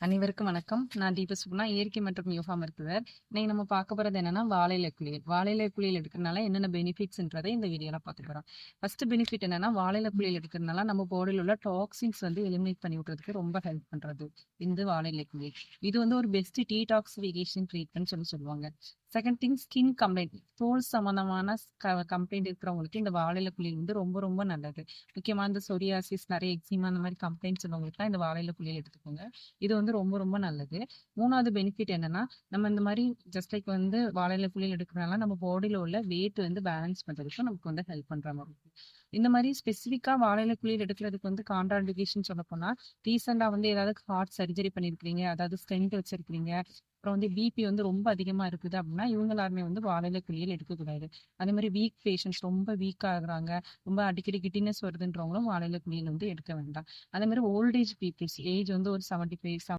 அனைவருக்கும் வணக்கம். நான் தீப சுகுணா, இயற்கை மற்றும் யோகா மருத்துவர். இன்னைக்கு நம்ம பார்க்க போறது என்னன்னா, வாழை இலை குளியல். வாழை இலை குளியல் எடுக்கிறதுனால என்னென்ன பெனிஃபிட்ஸ்ன்றதை இந்த வீடியோல பார்க்க போறோம். ஃபர்ஸ்ட் பெனிஃபிட் என்னன்னா, வாழை இலை குளியல் எடுக்கிறதுனால நம்ம பாடியில் உள்ள டாக்ஸின்ஸ் எலிமினேட் பண்ணி விடுறதுக்கு ரொம்ப ஹெல்ப் பண்றது இந்த வாழை இலை குளியல். இது ஒரு பெஸ்ட் டீடாக்சிஃபிகேஷன் ட்ரீட்மெண்ட் சொல்லுவாங்க. செகண்ட் திங், ஸ்கின் கம்ப்ளைண்ட், தோல் சம்பந்தமான கம்ப்ளைண்ட் இருக்கிறவங்களுக்கு இந்த வாழை இலை குளியல் ரொம்ப ரொம்ப நல்லது. முக்கியமா இந்த சொரியாசிஸ், நிறைய எக்ஸிமா அந்த மாதிரி கம்ப்ளைண்ட்ஸ் உள்ளவங்களுக்கு இந்த வாழை இலை குளியல் எடுத்துக்கோங்க. இது ரொம்ப ரொம்ப நல்லது. மூணாவது பெனிஃபிட் என்னன்னா, நம்ம இந்த மாதிரி ஜஸ்ட் லைக் வாழையில குளியல் எடுக்கிறனால நம்ம பாடியில உள்ள வெயிட் பேலன்ஸ் பண்றதுக்கும் நமக்கு ஹெல்ப் பண்ற மாதிரி இருக்கும். இந்த மாதிரி ஸ்பெசிஃபிக்கா வாழையில குளியல் எடுக்கிறதுக்கு கான்ட்ராண்டிகேஷன் சொல்ல போனா, ரீசெண்டா ஏதாவது ஹார்ட் சர்ஜரி பண்ணிருக்கீங்க, அதாவது ஸ்டென்ட் வச்சிருக்கீங்க, அப்புறம் பிபி ரொம்ப அதிகமா இருக்குது அப்படின்னா இவங்க எல்லாருமே வாழையில குளியல் எடுக்கக்கூடாது. அதே மாதிரி வீக் பேஷண்ட்ஸ், ரொம்ப வீக் ஆகுறாங்க, ரொம்ப அடிக்கடி கிட்டினஸ் வருதுன்றவங்களும் வாழையில குளியல் எடுக்க வேண்டாம். அதே மாதிரி ஓல்ட் ஏஜ் பீப்புள்ஸ், ஏஜ் ஒரு 75